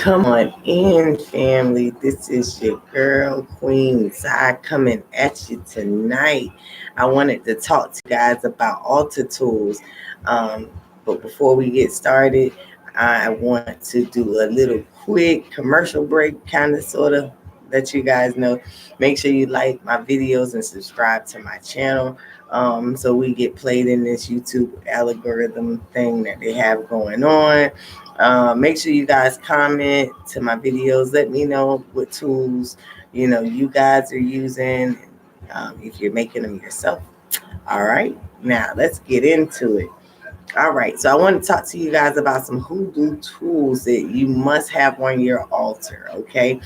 Come on in, family. This is your girl, Queen Zai, coming at you tonight. I wanted to talk to you guys about altar tools. But before we get started, I want to do a little quick commercial break, kind of, sort of, let you guys know. Make sure you like my videos and subscribe to my channel. So we get played in this YouTube algorithm thing that they have going on. Make sure you guys comment to my videos. Let me know what tools you guys are using, if you're making them yourself. All right, now let's get into it. All right, so I want to talk to you guys about some hoodoo tools that you must have on your altar. Okay,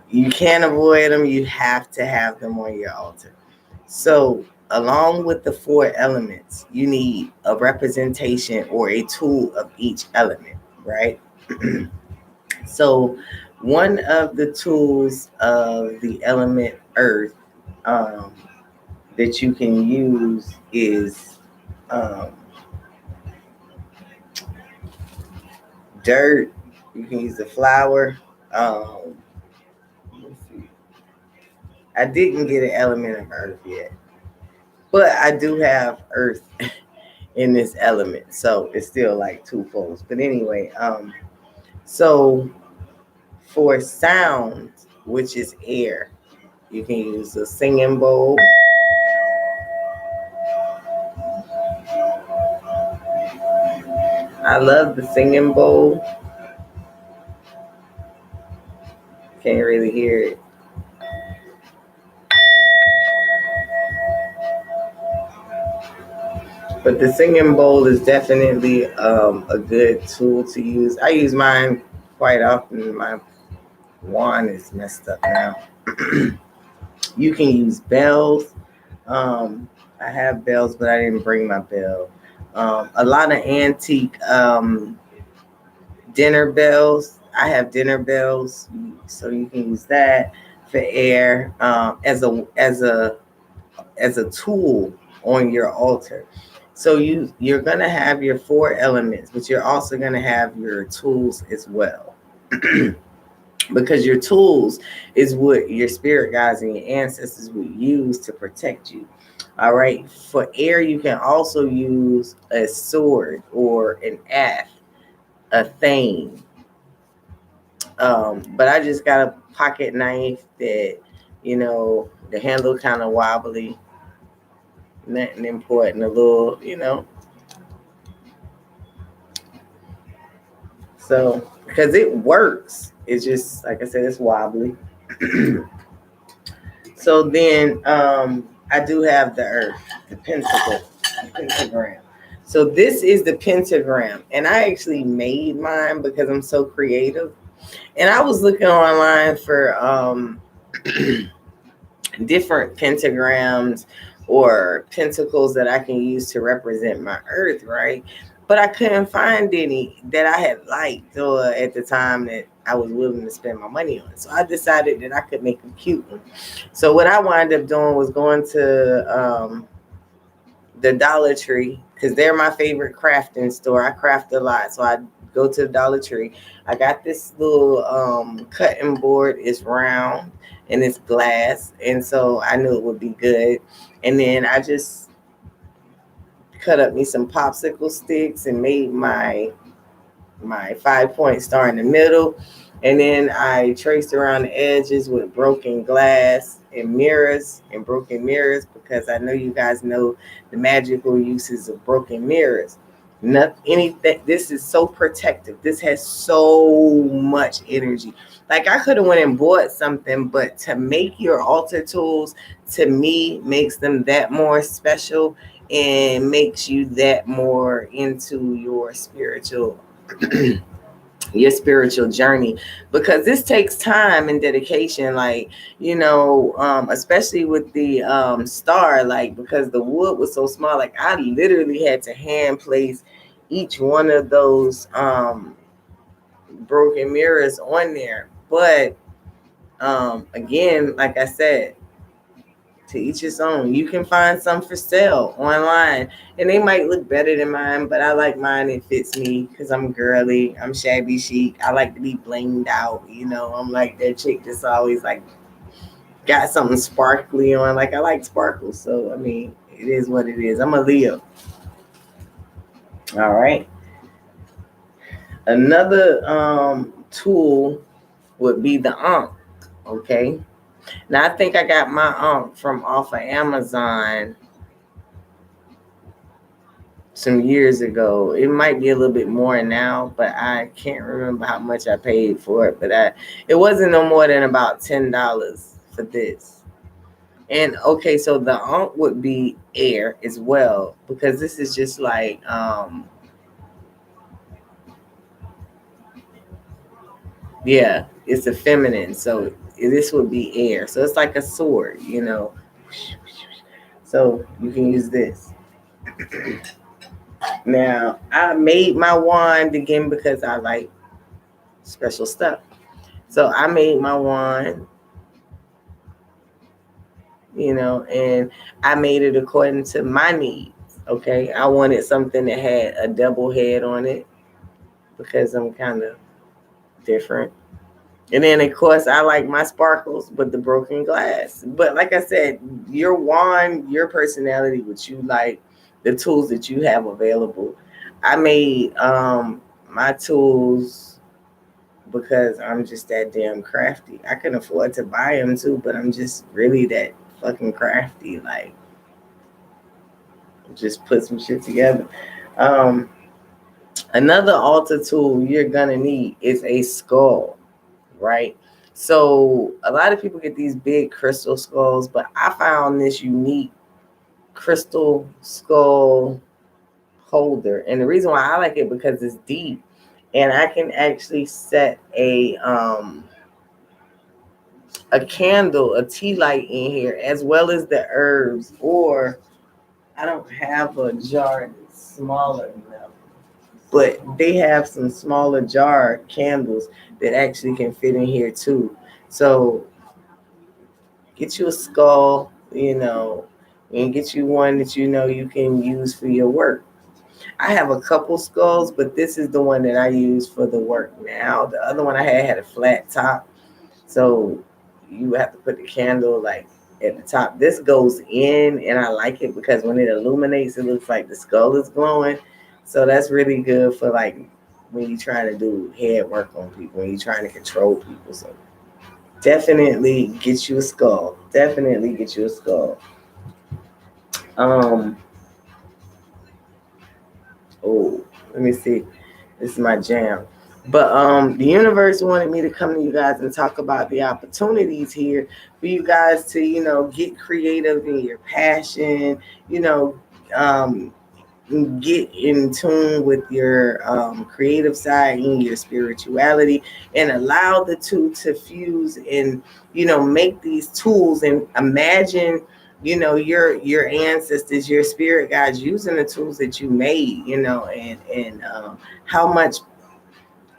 you can't avoid them. You have to have them on your altar. So, along with the four elements, you need a representation or a tool of each element, right? So, one of the tools of the element earth, um, that you can use is um, dirt. You can use the flower. Let's see. I didn't get an element of earth yet, but I do have earth in this element, so it's still like two folds. But anyway, so for sound, which is air, you can use a singing bowl. I love the singing bowl. Can't really hear it. But the singing bowl is definitely a good tool to use. I use mine quite often. My wand is messed up now. You can use bells. I have bells, but I didn't bring my bell. A lot of antique dinner bells. I have dinner bells, so you can use that for air, as a tool on your altar. So you're gonna have your four elements, but you're also gonna have your tools as well. Because your tools is what your spirit guides and your ancestors would use to protect you. All right. For air, you can also use a sword or an axe, a thane. But I just got a pocket knife that, the handle kind of wobbly, nothing important, a little. So, because it works, it's just, like I said, it's wobbly. So then I do have the earth, the pentagram. So this is the pentagram. And I actually made mine because I'm so creative. And I was looking online for different pentagrams or pentacles that I can use to represent my earth, right? But I couldn't find any that I had liked or at the time that I was willing to spend my money on. So I decided that I could make a cute one. So what I wound up doing was going to the Dollar Tree, because they're my favorite crafting store. I craft a lot, so I go to the Dollar Tree. I got this little cutting board. It's round and it's glass, and so I knew it would be good. And then I just cut up me some popsicle sticks and made my 5-point star in the middle. And then I traced around the edges with broken glass and mirrors and broken mirrors, because I know you guys know the magical uses of broken mirrors. Anything. This is so protective. This has so much energy. Like, I could have went and bought something, but to make your altar tools, to me, makes them that more special and makes you that more into your spiritual journey, because this takes time and dedication, like, especially with the star, like, because the wood was so small, like I literally had to hand place each one of those broken mirrors on there. But again, like I said, To each his own. You can find some for sale online, and they might look better than mine, but I like mine. It fits me because I'm girly. I'm shabby chic. I like to be blinged out. I'm like that chick that's always like got something sparkly on. Like I like sparkles, so I mean, it is what it is. I'm a Leo. All right. Another tool would be the Ankh. Okay. Now I think I got my Ankh from off of Amazon some years ago. It might be a little bit more now, but I can't remember how much I paid for it. But it wasn't no more than about $10 for this. And okay, so the Ankh would be air as well, because this is just like yeah, it's a feminine, so this would be air. So it's like a sword. So you can use this. Now I made my wand again because I like special stuff. So I made my wand, and I made it according to my needs. Okay, I wanted something that had a double head on it because I'm kind of different. And then, of course, I like my sparkles, but the broken glass. But like I said, your wand, your personality, what you like, the tools that you have available. I made my tools because I'm just that damn crafty. I can afford to buy them too, but I'm just really that fucking crafty. Like, just put some shit together. Another altar tool you're gonna need is a skull, right? So a lot of people get these big crystal skulls, but I found this unique crystal skull holder, and the reason why I like it because it's deep, and I can actually set a candle, a tea light in here, as well as the herbs. Or I don't have a jar that's smaller enough, but they have some smaller jar candles that actually can fit in here too. So get you a skull, and get you one that you can use for your work. I have a couple skulls, but this is the one that I use for the work now. The other one I had a flat top, so you have to put the candle like at the top. This goes in, and I like it because when it illuminates, it looks like the skull is glowing. So that's really good for like when you're trying to do head work on people, when you're trying to control people. So definitely get you a skull. Definitely get you a skull. Um. Oh, let me see. This is my jam. But the universe wanted me to come to you guys and talk about the opportunities here for you guys to, get creative in your passion, um, get in tune with your creative side and your spirituality, and allow the two to fuse and, make these tools and imagine your ancestors, your spirit guides using the tools that you made, and how much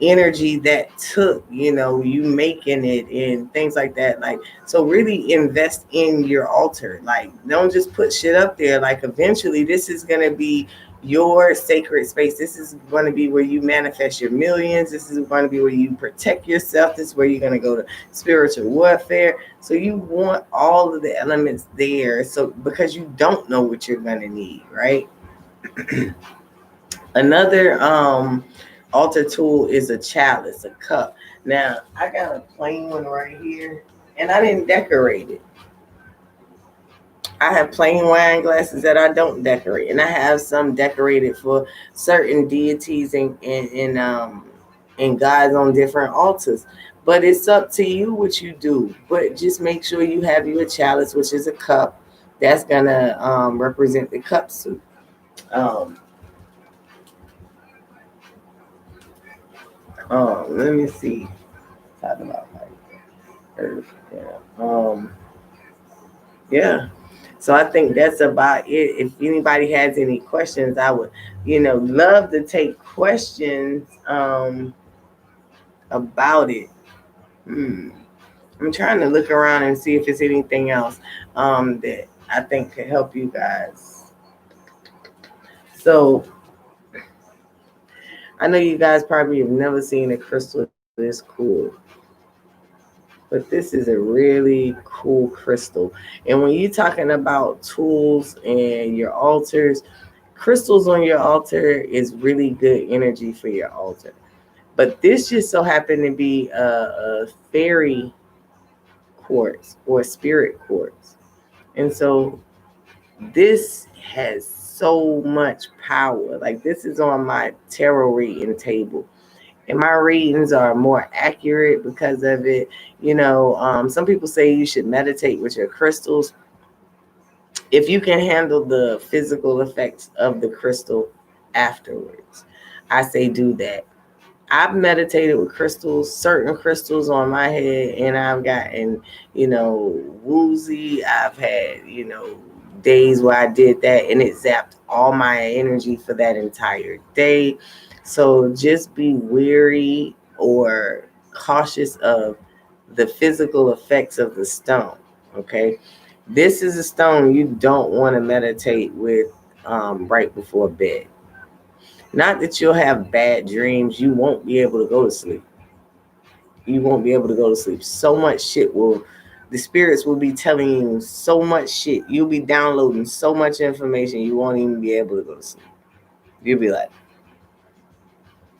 energy that took, you making it and things like that. Like, so really invest in your altar. Like, don't just put shit up there. Like, eventually this is going to be your sacred space. This is going to be where you manifest your millions. This is going to be where you protect yourself. This is where you're going to go to spiritual warfare. So you want all of the elements there, so because you don't know what you're going to need, right? Another altar tool is a chalice, a cup. Now, I got a plain one right here, and I didn't decorate it. I have plain wine glasses that I don't decorate, and I have some decorated for certain deities and gods on different altars. But it's up to you what you do. But just make sure you have your chalice, which is a cup that's gonna represent the cup suit. Um, Let me see. Talking about like earth. Yeah. Yeah. So I think that's about it. If anybody has any questions, I would, love to take questions about it. Hmm. I'm trying to look around and see if there's anything else that I think could help you guys. So I know you guys probably have never seen a crystal this cool, but this is a really cool crystal. And when you're talking about tools and your altars, crystals on your altar is really good energy for your altar. But this just so happened to be a fairy quartz or spirit quartz. And so this has so much power. Like, this is on my tarot reading table. And my readings are more accurate because of it. Some people say you should meditate with your crystals. If you can handle the physical effects of the crystal afterwards, I say do that. I've meditated with crystals, certain crystals on my head, and I've gotten, woozy. I've had, days where I did that and it zapped all my energy for that entire day. So just be wary or cautious of the physical effects of the stone. Okay. This is a stone you don't want to meditate with right before bed. Not that you'll have bad dreams, you won't be able to go to sleep. You won't be able to go to sleep. So much shit the spirits will be telling you so much shit. You'll be downloading so much information, you won't even be able to go to sleep. You'll be like,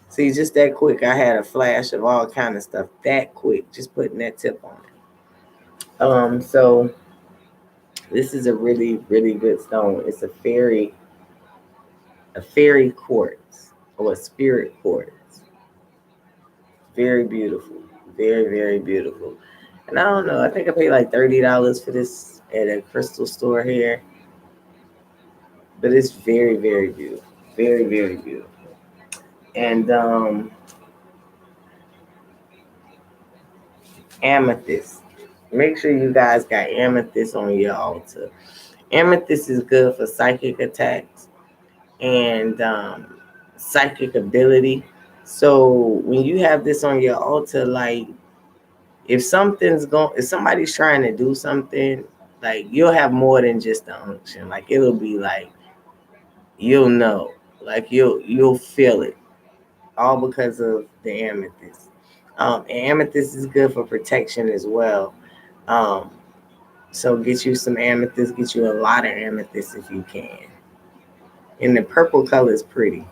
see, just that quick, I had a flash of all kind of stuff that quick, just putting that tip on it. So this is a really, really good stone. It's a fairy quartz or a spirit quartz. Very beautiful. Very, very beautiful. And I don't know, I think I paid like $30 for this at a crystal store here. But it's very, very beautiful. Very, very beautiful. And amethyst. Make sure you guys got amethyst on your altar. Amethyst is good for psychic attacks and psychic ability. So when you have this on your altar, like, if somebody's trying to do something, like, you'll have more than just the unction. Like, it'll be like, you'll know, like, you'll feel it, all because of the amethyst. And amethyst is good for protection as well. Um, so get you some amethyst, get you a lot of amethyst if you can. And the purple color is pretty.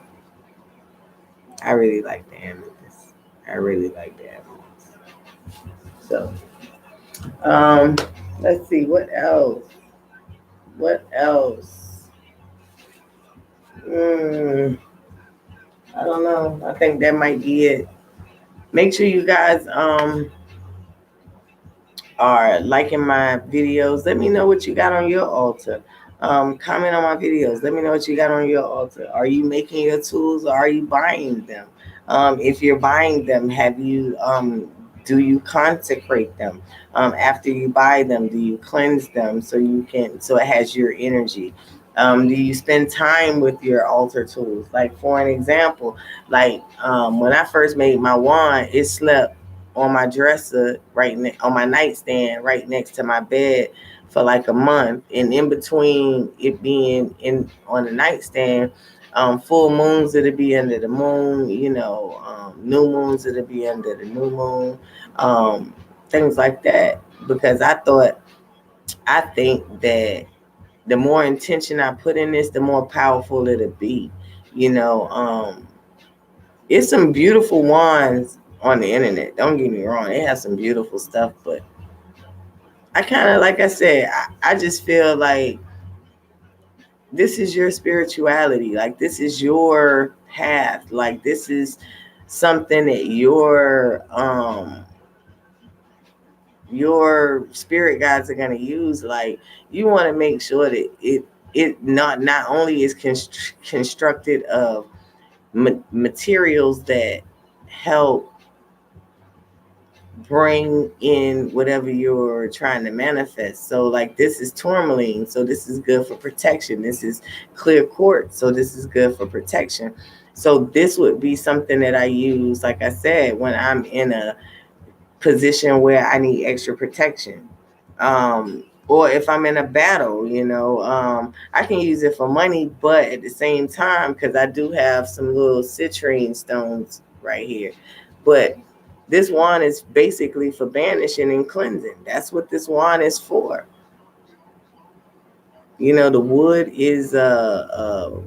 I really like the amethyst. I really like the amethyst. So, um, let's see, what else? What else? I don't know. I think that might be it. Make sure you guys are liking my videos. Let me know what you got on your altar. Comment on my videos. Let me know what you got on your altar. Are you making your tools or are you buying them? If you're buying them, do you consecrate them? After you buy them, do you cleanse them so it has your energy? Do you spend time with your altar tools? Like, for an example, like when I first made my wand, it slept on my dresser on my nightstand right next to my bed for like a month. And in between it being in on the nightstand, full moons it'll be under the moon, new moons it'll be under the new moon, things like that. Because I think that the more intention I put in this, the more powerful it'll be. You know, it's some beautiful wands on the internet. Don't get me wrong, it has some beautiful stuff, but I kind of, like I said, I just feel like this is your spirituality. Like, this is your path. Like, this is something that your spirit guides are going to use. Like, you want to make sure that it not only is constructed of materials that help bring in whatever you're trying to manifest. So, like, this is tourmaline, so this is good for protection. This is clear quartz, so this is good for protection. So this would be something that I use, like I said, when I'm in a position where I need extra protection. Or if I'm in a battle, I can use it for money, but at the same time, because I do have some little citrine stones right here. But this wand is basically for banishing and cleansing. That's what this wand is for. The wood is a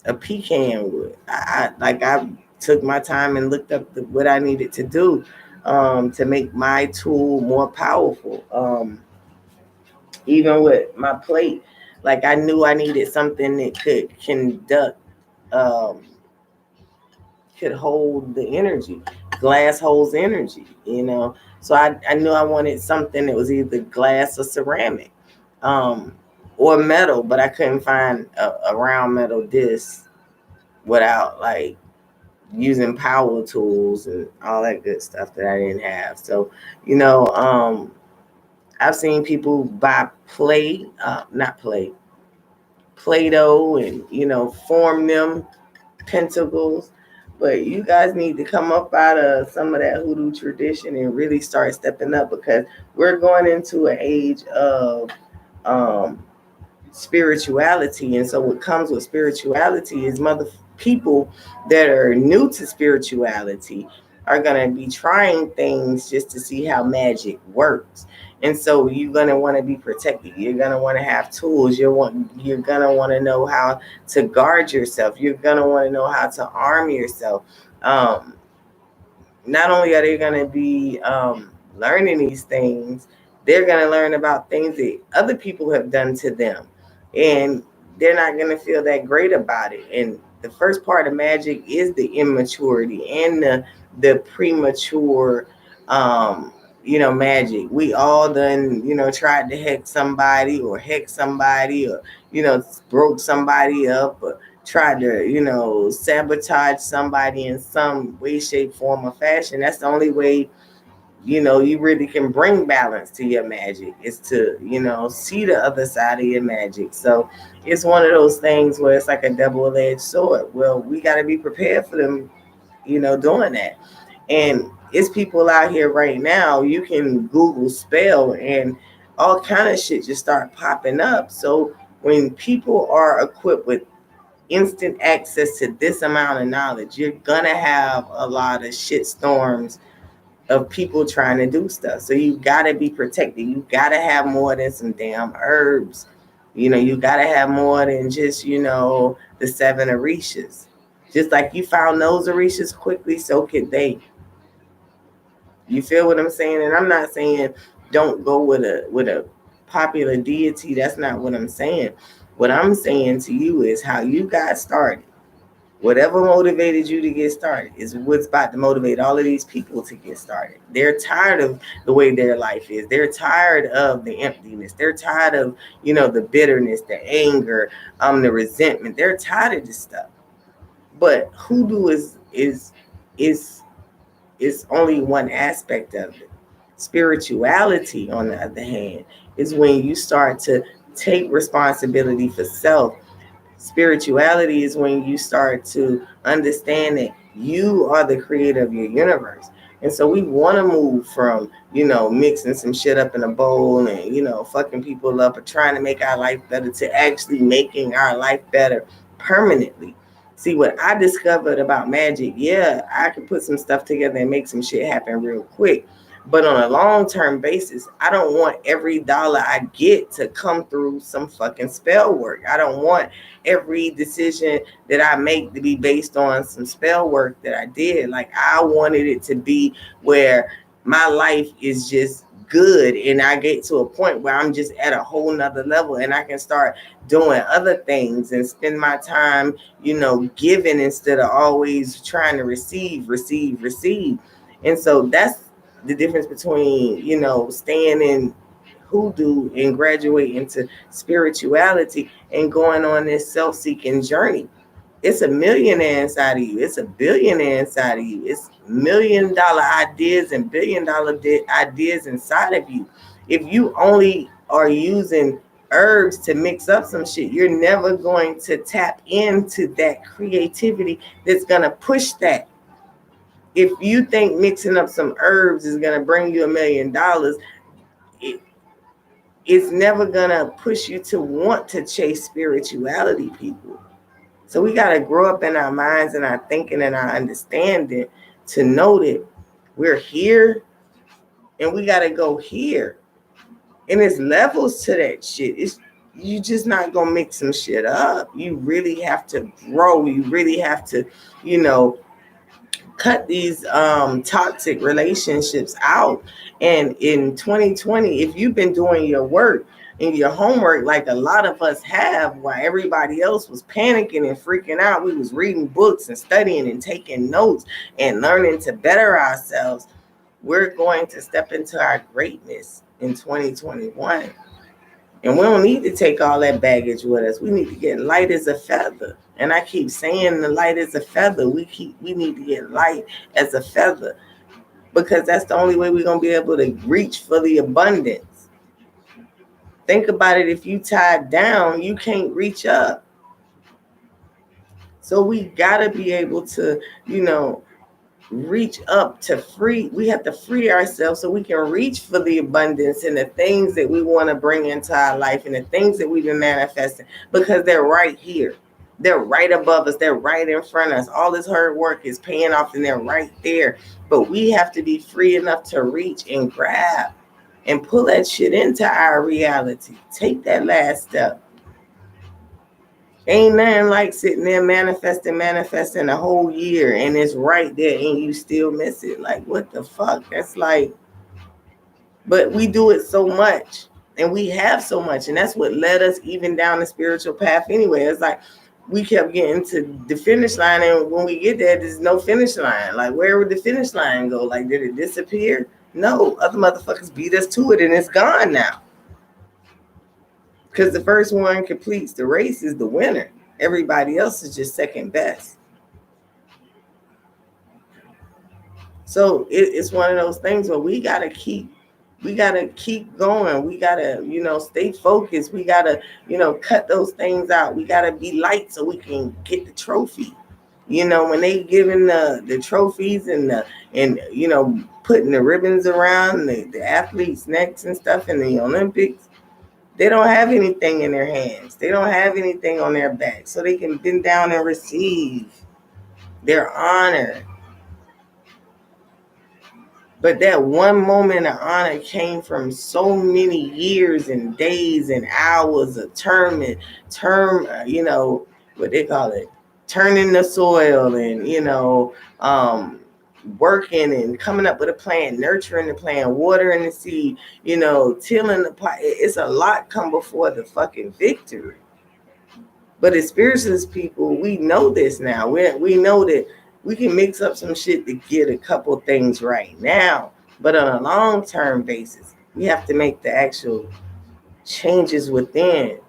pecan wood. I took my time and looked up what I needed to do to make my tool more powerful. Even with my plate, like I knew I needed something that could conduct, um, could hold the energy. Glass holds energy. So I knew I wanted something that was either glass or ceramic, um, or metal, but I couldn't find a round metal disc without like using power tools and all that good stuff that I didn't have. So, I've seen people buy Play-Doh and, form them pentacles. But you guys need to come up out of some of that hoodoo tradition and really start stepping up, because we're going into an age of um, spirituality. And so what comes with spirituality is people that are new to spirituality are going to be trying things just to see how magic works. And so you're going to want to be protected. You're going to want to have tools. You're going to want to know how to guard yourself. You're going to want to know how to arm yourself. Not only are they going to be learning these things, they're going to learn about things that other people have done to them. And they're not going to feel that great about it. And the first part of magic is the immaturity and the premature, magic. We all done, tried to hex somebody or, broke somebody up, or tried to, sabotage somebody in some way, shape, form, or fashion. That's the only way, you really can bring balance to your magic, is to, see the other side of your magic. So it's one of those things where it's like a double-edged sword. Well, we got to be prepared for them, doing that. And it's people out here right now, you can Google spell and all kind of shit just start popping up. So when people are equipped with instant access to this amount of knowledge, you're gonna have a lot of shit storms of people trying to do stuff. So you gotta be protected. You gotta have more than some damn herbs. You gotta have more than just, the 7 orishas. Just like you found those orishas quickly, so could they. You feel what I'm saying? And I'm not saying don't go with a popular deity. That's not what I'm saying. What I'm saying to you is how you got started. Whatever motivated you to get started is what's about to motivate all of these people to get started. They're tired of the way their life is. They're tired of the emptiness. They're tired of, the bitterness, the anger, the resentment. They're tired of this stuff. But hoodoo is only one aspect of it. Spirituality, on the other hand, is when you start to take responsibility for self. Spirituality is when you start to understand that you are the creator of your universe. And so we want to move from, mixing some shit up in a bowl and, fucking people up or trying to make our life better, to actually making our life better permanently. See, what I discovered about magic, yeah, I can put some stuff together and make some shit happen real quick. But on a long-term basis, I don't want every dollar I get to come through some fucking spell work. I don't want every decision that I make to be based on some spell work that I did. Like, I wanted it to be where my life is just good and I get to a point where I'm just at a whole nother level and I can start doing other things and spend my time, giving instead of always trying to receive. And so that's the difference between, staying in hoodoo and graduating to spirituality and going on this self-seeking journey. It's a millionaire inside of you. It's a billionaire inside of you. It's $1 million ideas and $1 billion ideas inside of you. If you only are using herbs to mix up some shit, you're never going to tap into that creativity that's going to push that. If you think mixing up some herbs is going to bring you $1 million, it's never going to push you to want to chase spirituality, people. So we got to grow up in our minds and our thinking and our understanding to know that we're here and we got to go here. And there's levels to that shit. You just not going to mix some shit up. You really have to grow. You really have to, cut these toxic relationships out. And in 2020, if you've been doing your work and your homework like a lot of us have, while everybody else was panicking and freaking out, we was reading books and studying and taking notes and learning to better ourselves. We're going to step into our greatness in 2021. And we don't need to take all that baggage with us. We need to get light as a feather. And I keep saying the light as a feather. We need to get light as a feather, because that's the only way we're going to be able to reach for the abundance. Think about it. If you tied down, you can't reach up. So we got to be able to, reach up to free. We have to free ourselves so we can reach for the abundance and the things that we want to bring into our life and the things that we've been manifesting, because they're right here. They're right above us. They're right in front of us. All this hard work is paying off and they're right there. But we have to be free enough to reach and grab and pull that shit into our reality. Take that last step. Ain't nothing like sitting there manifesting a whole year and it's right there and you still miss it. Like, what the fuck? That's like, but we do it so much and we have so much, and that's what led us even down the spiritual path anyway. It's like we kept getting to the finish line, and when we get there, there's no finish line. Like, where would the finish line go? Like, did it disappear? No, other motherfuckers beat us to it and it's gone now. Because the first one completes the race is the winner. Everybody else is just second best. So it's one of those things where we gotta keep going. We gotta, stay focused. We gotta, cut those things out. We gotta be light so we can get the trophy. When they giving the trophies and putting the ribbons around the athletes' necks and stuff in the Olympics, they don't have anything in their hands. They don't have anything on their back. So they can bend down and receive their honor. But that one moment of honor came from so many years and days and hours of what they call it, turning the soil and, working and coming up with a plan, nurturing the plan, watering the seed, tilling the pot. It's a lot come before the fucking victory. But as spiritualist people, we know this now. We know that we can mix up some shit to get a couple things right now. But on a long-term basis, we have to make the actual changes within.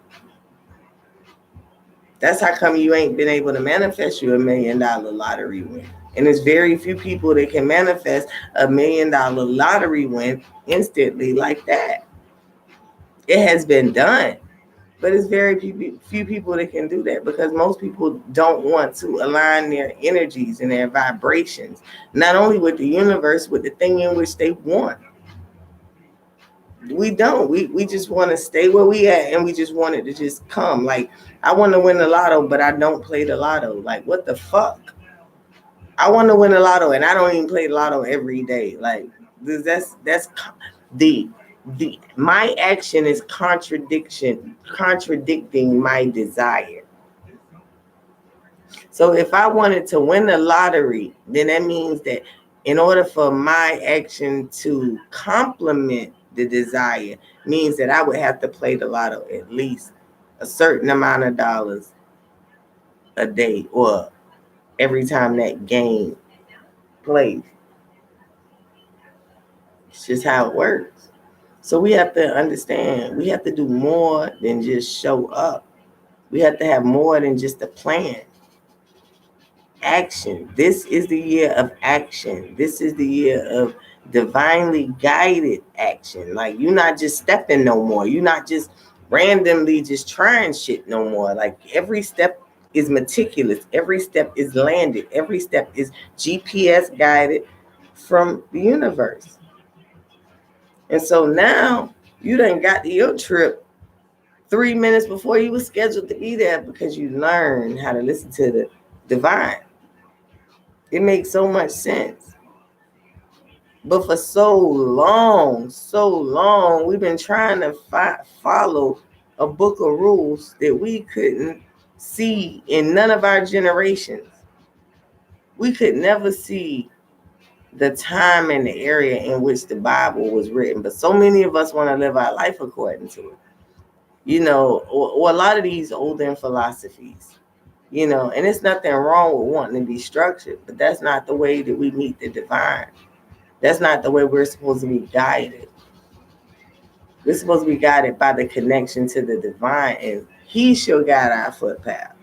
That's how come you ain't been able to manifest you $1 million lottery win. And there's very few people that can manifest $1 million lottery win instantly like that. It has been done, but it's very few people that can do that, because most people don't want to align their energies and their vibrations, not only with the universe, with the thing in which they want. We don't. We just want to stay where we at, and we just want it to just come. Like, I want to win the lotto, but I don't play the lotto. Like, what the fuck? I want to win the lotto, and I don't even play the lotto every day. Like, that's my action is contradicting my desire. So if I wanted to win the lottery, then that means that in order for my action to complement the desire, means that I would have to play the lotto at least a certain amount of dollars a day, or every time that game plays. It's just how it works. So we have to understand, we have to do more than just show up. We have to have more than just a plan. Action. This is the year of action. This is the year of divinely guided action. Like, you're not just stepping no more. You're not just randomly just trying shit no more. Like, every step is meticulous. Every step is landed. Every step is GPS guided from the universe. And so now you done got to your trip 3 minutes before you were scheduled to be there because you learned how to listen to the divine. It makes so much sense. But for so long, we've been trying to follow a book of rules that we couldn't see in none of our generations. We could never see the time and the area in which the Bible was written. But so many of us want to live our life according to it. You know, or a lot of these olden philosophies, you know, and it's nothing wrong with wanting to be structured, but that's not the way that we meet the divine. That's not the way we're supposed to be guided. We're supposed to be guided by the connection to the divine, and he shall guide our footpath.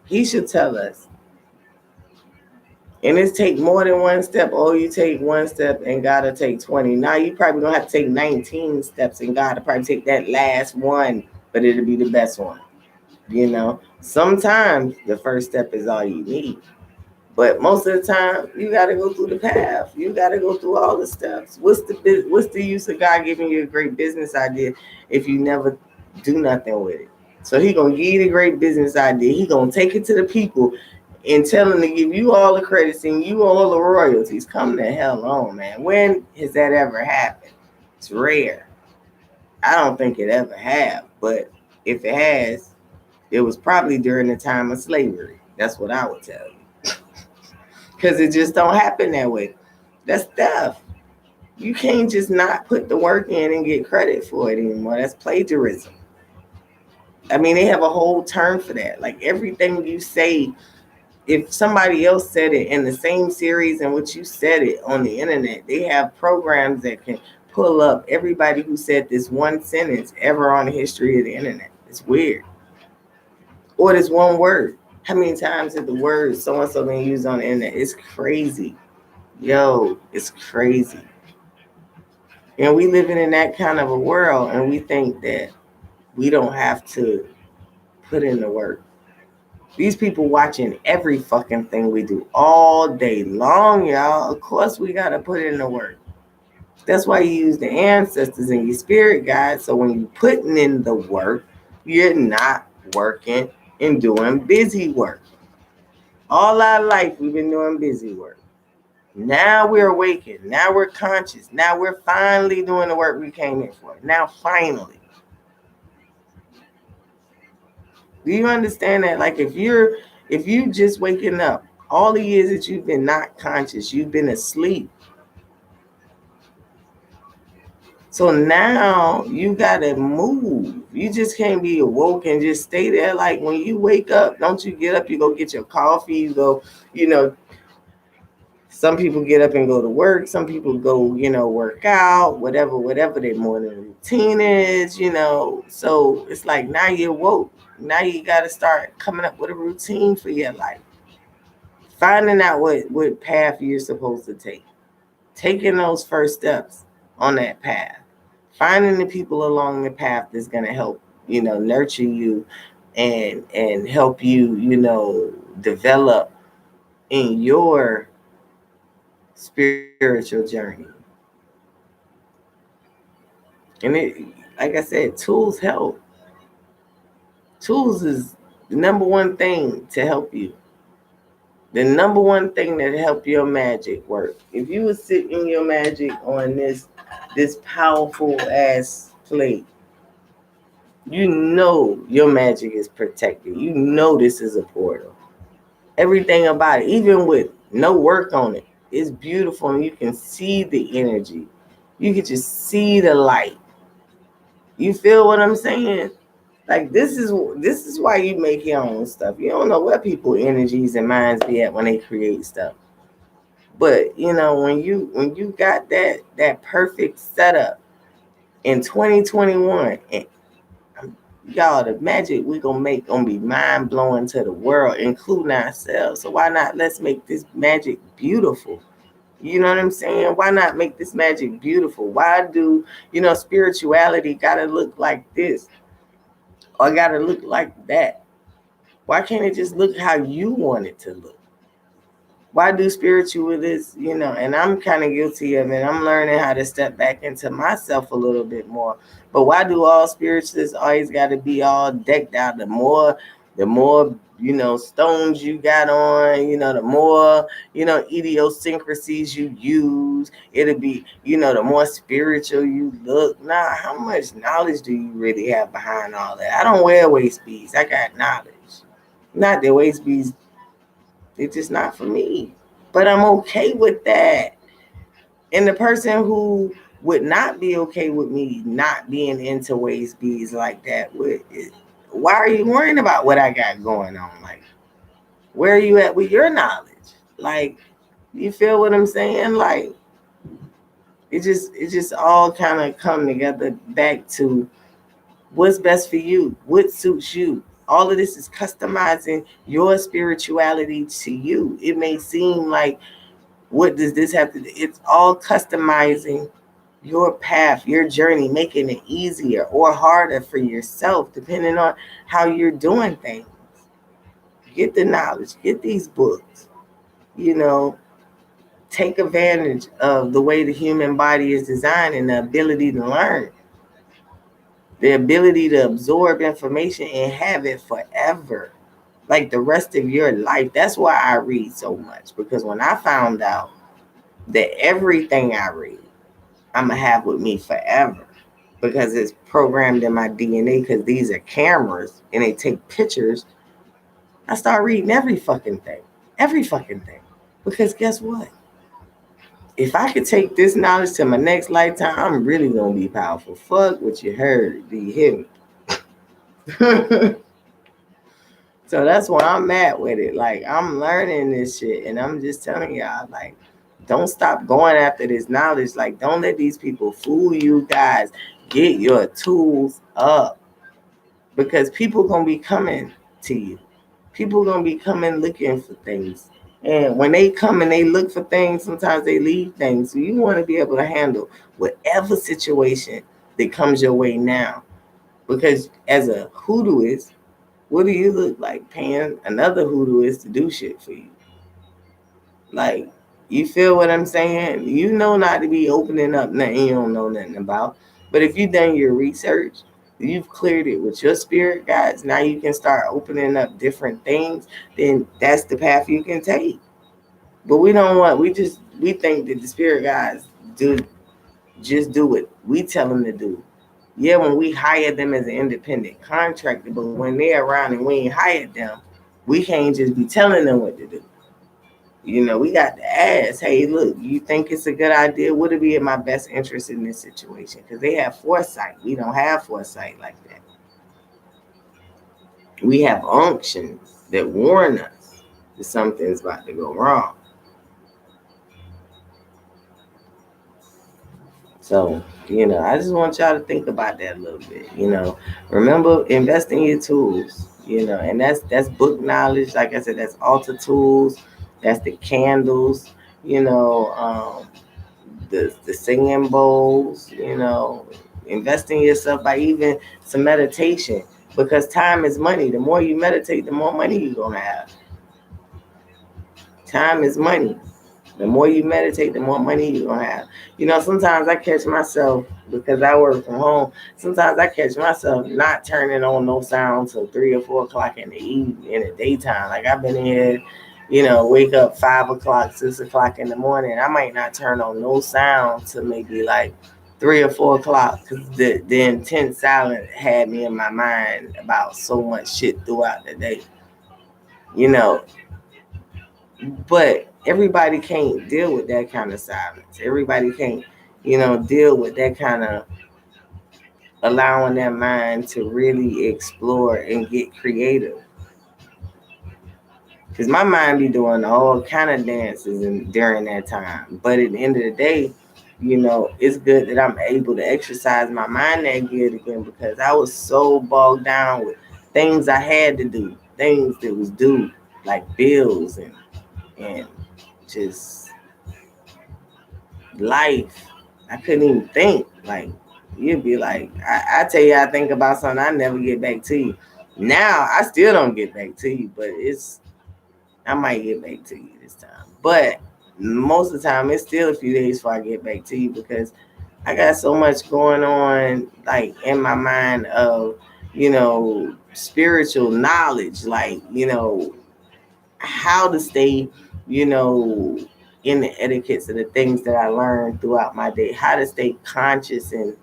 He should tell us. And it's take more than one step. Oh, you take one step and God will take 20. Now you probably gonna have to take 19 steps and God will probably take that last one, but it'll be the best one. You know, sometimes the first step is all you need. But most of the time, you got to go through the path. You got to go through all the steps. What's the use of God giving you a great business idea if you never do nothing with it? So he going to give you the great business idea. He going to take it to the people and tell them to give you all the credits and you all the royalties. Come the hell on, man. When has that ever happened? It's rare. I don't think it ever have. But if it has, it was probably during the time of slavery. That's what I would tell you. Because it just don't happen that way. That's theft. You can't just not put the work in and get credit for it anymore. That's plagiarism. I mean, they have a whole term for that. Like everything you say, if somebody else said it in the same series in which you said it on the internet, they have programs that can pull up everybody who said this one sentence ever on the history of the internet. It's weird. Or this one word. How many times did the word so-and-so been used on the internet? It's crazy. Yo, it's crazy. And we living in that kind of a world, and we think that we don't have to put in the work. These people watching every fucking thing we do all day long, y'all. Of course we got to put in the work. That's why you use the ancestors and your spirit guides. So when you're putting in the work, you're not working and doing busy work. All our life, we've been doing busy work. Now we're awakened. Now we're conscious. Now we're finally doing the work we came in for. Now, finally. Do you understand that? Like if you just waking up, all the years that you've been not conscious, you've been asleep. So now you gotta move. You just can't be awoke and just stay there. Like when you wake up, don't you get up, you go get your coffee, you go, some people get up and go to work. Some people go, work out, whatever their morning routine is, So it's like now you're woke. Now you got to start coming up with a routine for your life. Finding out what path you're supposed to take. Taking those first steps on that path. Finding the people along the path that's going to help, nurture you and help you, develop in your spiritual journey. And it, like I said, tools help. Tools is the number one thing to help you. The number one thing that help your magic work. If you would sit in your magic on this powerful ass plate, you know your magic is protected. You know this is a portal. Everything about it, even with no work on it, is beautiful and you can see the energy. You can just see the light. You feel what I'm saying? Like this is why you make your own stuff. You don't know where people energies and minds be at when they create stuff. But when you got that perfect setup in 2021, and y'all, the magic we gonna make gonna be mind blowing to the world, including ourselves. So why not let's make this magic beautiful? You know what I'm saying? Why not make this magic beautiful? Why do spirituality gotta look like this? Or gotta look like that? Why can't it just look how you want it to look? Why do spiritualists, and I'm kind of guilty of it. I'm learning how to step back into myself a little bit more. But why do all spiritualists always got to be all decked out? The more, stones you got on, the more, idiosyncrasies you use. It'll be, the more spiritual you look. Nah, how much knowledge do you really have behind all that? I don't wear waist beads. I got knowledge. Not that waist beads, it's just not for me. But I'm okay with that. And the person who would not be okay with me not being into waist beads like that, why are you worrying about what I got going on? Like, where are you at with your knowledge? Like, you feel what I'm saying? Like, it just all kind of come together back to what's best for you, what suits you. All of this is customizing your spirituality to you. It may seem like, what does this have to do? It's all customizing your path, your journey, making it easier or harder for yourself, depending on how you're doing things. Get the knowledge, get these books, take advantage of the way the human body is designed and the ability to learn, the ability to absorb information and have it forever, like the rest of your life. That's why I read so much, because when I found out that everything I read, I'm going to have with me forever, because it's programmed in my DNA, because these are cameras and they take pictures. I start reading every fucking thing. Because guess what? If I could take this knowledge to my next lifetime, I'm really going to be powerful. Fuck what you heard. Do you hear me? So that's where I'm at with it. Like, I'm learning this shit, and I'm just telling y'all, like, don't stop going after this knowledge. Like, don't let these people fool you guys. Get your tools up, because people going to be coming to you. People going to be coming looking for things. And when they come and they look for things, sometimes they leave things. So you want to be able to handle whatever situation that comes your way now. Because as a hoodooist, what do you look like paying another hoodooist to do shit for you? Like, you feel what I'm saying? You know not to be opening up nothing you don't know nothing about. But if you've done your research, you've cleared it with your spirit guides, now you can start opening up different things, then that's the path you can take. But we don't want, we think that the spirit guides do what we tell them to do. Yeah, when we hire them as an independent contractor, but when they're around and we ain't hired them, we can't just be telling them what to do. We got to ask, hey, look, you think it's a good idea? Would it be in my best interest in this situation? Because they have foresight. We don't have foresight like that. We have unctions that warn us that something's about to go wrong. So, I just want y'all to think about that a little bit. Remember, invest in your tools, and that's book knowledge. Like I said, that's altar tools, that's the candles, the singing bowls, invest in yourself by even some meditation, because time is money. The more you meditate, the more money you're going to have. Time is money. The more you meditate, the more money you're going to have. Sometimes I catch myself, because I work from home, sometimes I catch myself not turning on no sound till 3 or 4 o'clock in the evening, in the daytime. Like, I've been here, wake up 5 o'clock, 6 o'clock in the morning. I might not turn on no sound till maybe like 3 or 4 o'clock, because the intense silence had me in my mind about so much shit throughout the day. But everybody can't deal with that kind of silence. Everybody can't, deal with that kind of allowing their mind to really explore and get creative. Because my mind be doing all kind of dances during that time. But at the end of the day, it's good that I'm able to exercise my mind that good again, because I was so bogged down with things I had to do, things that was due, like bills and just life. I couldn't even think. Like, you'd be like, I tell you, I think about something, I never get back to you. Now I still don't get back to you, but I might get back to you this time. But most of the time, it's still a few days before I get back to you because I got so much going on, like in my mind of, spiritual knowledge, like, how to stay, you know, in the etiquettes of the things that I learned throughout my day, how to stay conscious and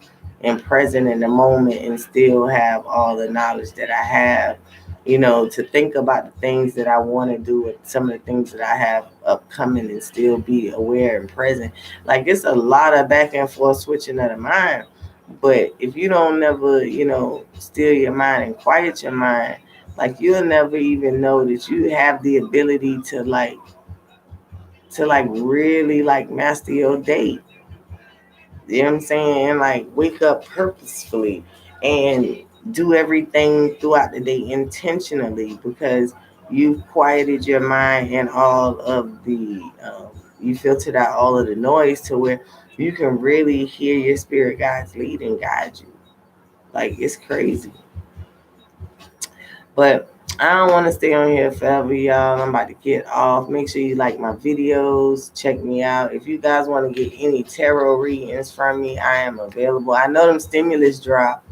present in the moment and still have all the knowledge that I have, to think about the things that I want to do and some of the things that I have upcoming and still be aware and present. Like it's a lot of back and forth switching of the mind. But if you don't never, still your mind and quiet your mind, like you'll never even know that you have the ability to really like master your day. You know what I'm saying? And like wake up purposefully and do everything throughout the day intentionally because you've quieted your mind and all of you filtered out all of the noise to where you can really hear your spirit guides lead and guide you. Like it's crazy. But I don't want to stay on here forever, y'all. I'm about to get off. Make sure you like my videos. Check me out. If you guys want to get any tarot readings from me, I am available. I know them stimulus drop.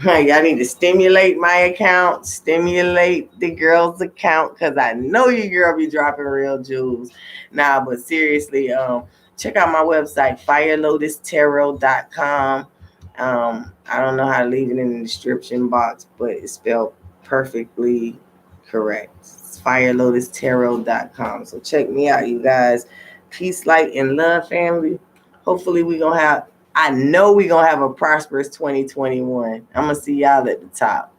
Y'all need to stimulate my account, stimulate the girl's account, because I know your girl be dropping real jewels. Nah, but seriously, check out my website, firelotustarot.com. I don't know how to leave it in the description box, but it's spelled perfectly correct. It's firelotustarot.com. So check me out, you guys. Peace, light, and love, family. Hopefully I know we're going to have a prosperous 2021. I'm going to see y'all at the top.